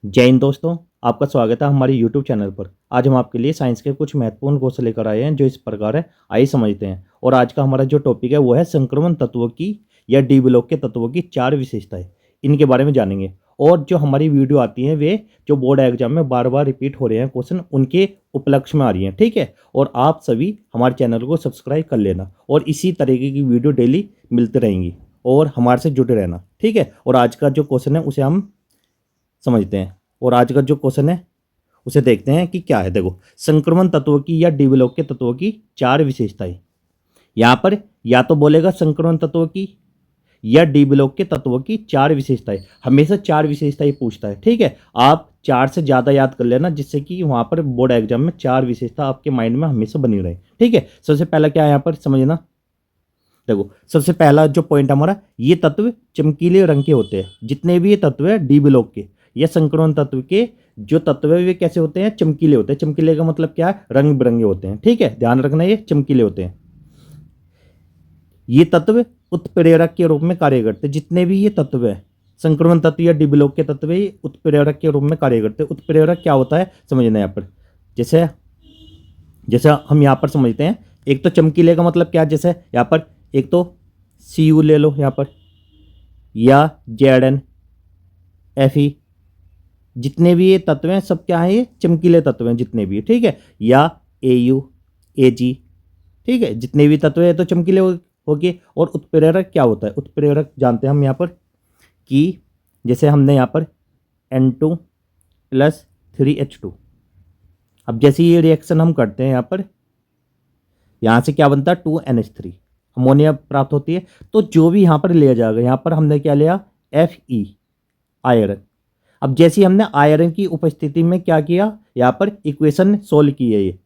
जय हिंद दोस्तों। आपका स्वागत है हमारे YouTube चैनल पर। आज हम आपके लिए साइंस के कुछ महत्वपूर्ण क्वेश्चन लेकर आए हैं जो इस प्रकार है। आइए समझते हैं। और आज का हमारा जो टॉपिक है वो है संक्रमण तत्वों की या डी ब्लॉक के तत्वों की चार विशेषताएं। इनके बारे में जानेंगे। और जो हमारी वीडियो आती हैं वे जो बोर्ड एग्जाम में बार बार रिपीट हो रहे हैं क्वेश्चन उनके उपलक्ष्य में आ रही हैं। ठीक है। और आप सभी हमारे चैनल को सब्सक्राइब कर लेना और इसी तरीके की वीडियो डेली मिलती रहेंगी और हमारे से जुड़े रहना। ठीक है। और आज का जो क्वेश्चन है उसे हम समझते हैं। और आज का जो क्वेश्चन है उसे देखते हैं कि क्या है। देखो, संक्रमण तत्वों की या डिब्लॉक के तत्वों की चार विशेषताएं। यहाँ पर या तो बोलेगा संक्रमण तत्वों की या डी ब्लॉक के तत्वों की चार विशेषताएं। हमेशा चार विशेषताएं पूछता है। ठीक है। आप चार से ज़्यादा याद कर लेना जिससे कि वहाँ पर बोर्ड एग्जाम में चार विशेषता आपके माइंड में हमेशा बनी रहे। ठीक है। सबसे पहला क्या है यहाँ पर समझना। देखो, सबसे पहला जो पॉइंट हमारा, ये तत्व चमकीले रंग के होते हैं। जितने भी ये तत्व है डी ब्लॉक के या संक्रमण तत्व के जो तत्व है वे कैसे होते हैं? चमकीले होते हैं। चमकीले का मतलब क्या है? रंग बिरंगे होते हैं। ठीक है, ध्यान रखना, ये चमकीले होते हैं। ये तत्व उत्प्रेरक के रूप में कार्य करते हैं। जितने भी ये तत्व है संक्रमण तत्व या डी ब्लॉक के तत्व ये उत्प्रेरक के रूप में कार्य करते हैं। उत्प्रेरक क्या होता है समझना यहाँ पर। जैसे जैसे हम यहाँ पर समझते हैं। एक तो चमकीले का मतलब क्या है, जैसे यहाँ पर एक तो सी यू ले लो यहाँ पर, या जेड एन, एफ ई, जितने भी ये तत्व हैं सब क्या है? ये चमकीले तत्व हैं जितने भी। ठीक है। या ए यू, ए जी। ठीक है, जितने भी तत्व है तो चमकीले हो गए। और उत्प्रेरक क्या होता है? उत्प्रेरक जानते हैं हम यहाँ पर कि जैसे हमने यहाँ पर N2+3H2। अब जैसे ये रिएक्शन हम करते हैं यहाँ पर, यहाँ से क्या बनता है? 2NH3 अमोनिया प्राप्त होती है। तो जो भी यहाँ पर लिया जाएगा, यहाँ पर हमने क्या लिया? Fe, iron. अब जैसे ही हमने आयरन की उपस्थिति में क्या किया, यहाँ पर इक्वेशन सोल्व की है ये,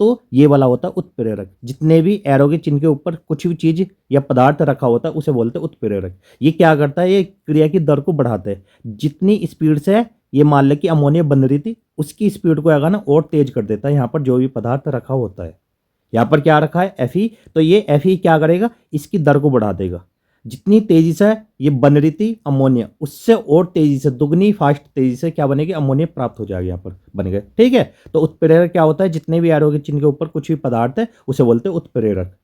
तो ये वाला होता है उत्प्रेरक। जितने भी एरो के चिन्ह के ऊपर कुछ भी चीज या पदार्थ रखा होता है उसे बोलते हैं उत्प्रेरक। ये क्या करता है? ये क्रिया की दर को बढ़ाता है। जितनी स्पीड से ये मान ले कि अमोनिया बन रही थी उसकी स्पीड को आगा ना और तेज कर देता है। यहाँ पर जो भी पदार्थ रखा होता है, यहाँ पर क्या रखा है? Fe। तो ये Fe क्या करेगा? इसकी दर को बढ़ा देगा। जितनी तेजी से ये बन रही थी अमोनिया उससे और तेजी से, दुगनी फास्ट तेजी से क्या बनेगी? अमोनिया प्राप्त हो जाएगा। यहाँ पर बन गए। ठीक है। तो उत्प्रेरक क्या होता है? जितने भी एरो के चिन्ह के ऊपर कुछ भी पदार्थ है उसे बोलते हैं उत्प्रेरक।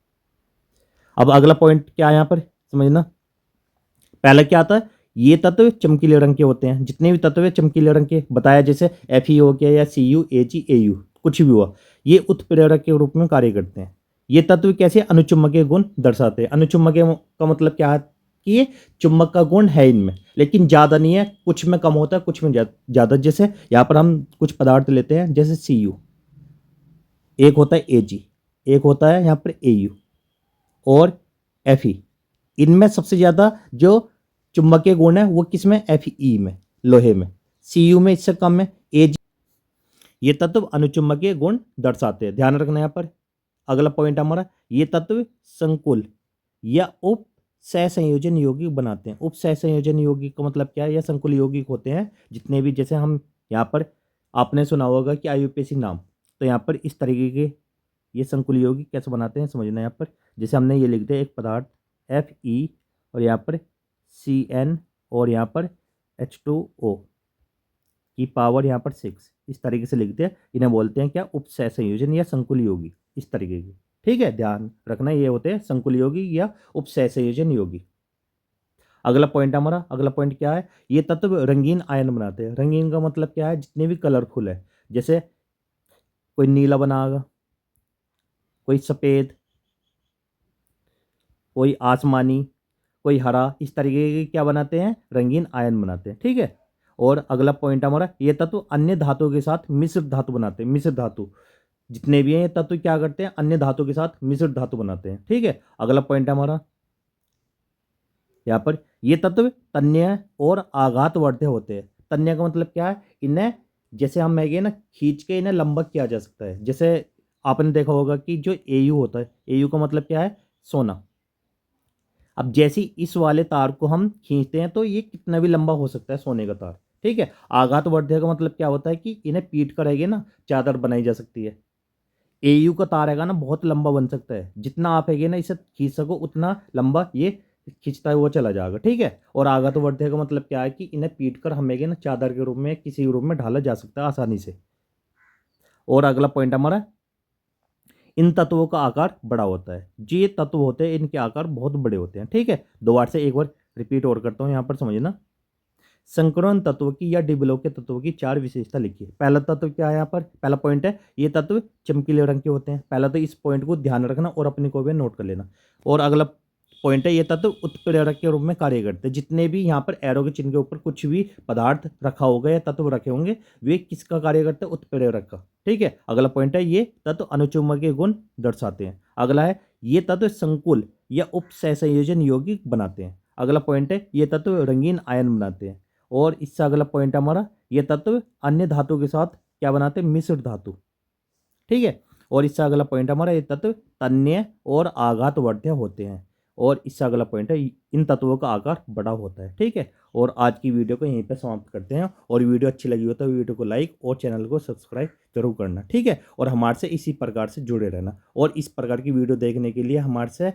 अब अगला पॉइंट क्या है यहाँ पर समझना। पहला क्या आता है? ये तत्व चमकीले रंग के होते हैं। जितने भी तत्व है चमकीले रंग के बताया, जैसे Fe हो गया या Cu, Ag, Au, कुछ भी हुआ, ये उत्प्रेरक के रूप में कार्य करते हैं। ये तत्व कैसे अनुचुंबकीय गुण दर्शाते हैं? अनुचुंबकीय का मतलब क्या है कि ये चुंबक का गुण है इनमें, लेकिन ज़्यादा नहीं है। कुछ में कम होता है, कुछ में ज़्यादा। जैसे यहाँ पर हम कुछ पदार्थ लेते हैं जैसे Cu, एक होता है Ag, एक होता है यहाँ पर Au और Fe। इनमें सबसे ज़्यादा जो चुंबकीय गुण है वो किस में? Fe में, लोहे में। Cu में इससे कम है। Ag, ये तत्व अनुचुंबकीय गुण दर्शाते हैं। ध्यान रखना यहाँ पर। अगला पॉइंट हमारा, ये तत्व संकुल या उप सहसंयोजन यौगिक बनाते हैं। उप सहसंयोजन यौगिक का मतलब क्या है? या संकुल यौगिक होते हैं जितने भी। जैसे हम यहाँ पर आपने सुना होगा कि IUPAC नाम, तो यहाँ पर इस तरीके के ये संकुल यौगिक कैसे बनाते हैं समझना यहाँ पर। जैसे हमने ये लिख दिया एक पदार्थ Fe और यहाँ पर Cn और यहाँ पर H2O की पावर यहाँ पर 6, इस तरीके से लिखते हैं। इन्हें बोलते हैं क्या? उपसह संयोजन या संकुल यौगिक, इस तरीके की। ठीक है, ध्यान रखना, ये होते हैं संकुल यौगिक या उपसह संयोजन यौगिक। अगला पॉइंट हमारा, अगला पॉइंट क्या है? ये तत्व रंगीन आयन बनाते हैं। रंगीन का मतलब क्या है? जितने भी कलरफुल है, जैसे कोई नीला बनाएगा, कोई सफ़ेद, कोई आसमानी, कोई हरा, इस तरीके के क्या बनाते हैं? रंगीन आयन बनाते हैं। ठीक है। और अगला पॉइंट हमारा, ये तत्व अन्य धातुओं के साथ मिश्र धातु बनाते हैं। मिश्र धातु जितने भी हैं ये तत्व क्या करते हैं? अन्य धातु के साथ मिश्र धातु बनाते हैं। ठीक है। अगला पॉइंट हमारा यहाँ पर, ये तत्व तन्य और आघातवर्धक होते हैं। तन्य का मतलब क्या है? इन्हें जैसे हम है ना खींच के इन्हें लंबा किया जा सकता है। जैसे आपने देखा होगा कि जो Au होता है, Au का मतलब क्या है? सोना। अब जैसे इस वाले तार को हम खींचते हैं तो ये कितना भी लंबा हो सकता है, सोने का तार। ठीक है। आघातवर्धक का मतलब क्या होता है कि इन्हें पीट कर है ना चादर बनाई जा सकती है। Au का तार है ना बहुत लंबा बन सकता है। जितना आप है ना इसे खींच सको उतना लंबा ये खींचता है वो चला जाएगा, ठीक है। और आगा तो वर्ध्य का मतलब क्या है कि इन्हें पीट कर हमें ना चादर के रूप में किसी रूप में ढाला जा सकता है आसानी से। और अगला पॉइंट हमारा, इन तत्वों का आकार बड़ा होता है। जो ये तत्व होते हैं इनके आकार बहुत बड़े होते हैं, ठीक है। दो बार से एक बार रिपीट और करता हूँ यहाँ पर समझना। संकरण तत्व की या डिबलोक के तत्वों की चार विशेषता लिखिए। पहला तत्व क्या है, यहाँ पर पहला पॉइंट है, ये तत्व चमकीले रंग के होते हैं। पहला तो इस पॉइंट को ध्यान रखना और अपनी को भी नोट कर लेना। और अगला पॉइंट है, ये तत्व उत्प्रेरक के रूप में कार्य करते हैं। जितने भी यहाँ पर एरो के चिन्ह के ऊपर कुछ भी पदार्थ रखा होगा या तत्व रखे होंगे, वे किसका कार्य करते हैं, उत्प्रेरक का, ठीक है। अगला पॉइंट है, ये तत्व अनुचुंबकीय गुण दर्शाते हैं। अगला है, ये तत्व संकुल या उपसहसंयोजन यौगिक बनाते हैं। अगला पॉइंट है, ये तत्व रंगीन आयन बनाते हैं। और इससे अगला पॉइंट हमारा, ये तत्व अन्य धातु के साथ क्या बनाते हैं, मिश्र धातु, ठीक है। और इससे अगला पॉइंट हमारा, ये तत्व तन्य और आघातवर्ध्य होते हैं। और इससे अगला पॉइंट है, इन तत्वों का आकार बड़ा होता है, ठीक है। और आज की वीडियो को यहीं पे समाप्त करते हैं। और वीडियो अच्छी लगी हो तो वीडियो को लाइक और चैनल को सब्सक्राइब जरूर करना, ठीक है। और हमारे से इसी प्रकार से जुड़े रहना। और इस प्रकार की वीडियो देखने के लिए हमारे से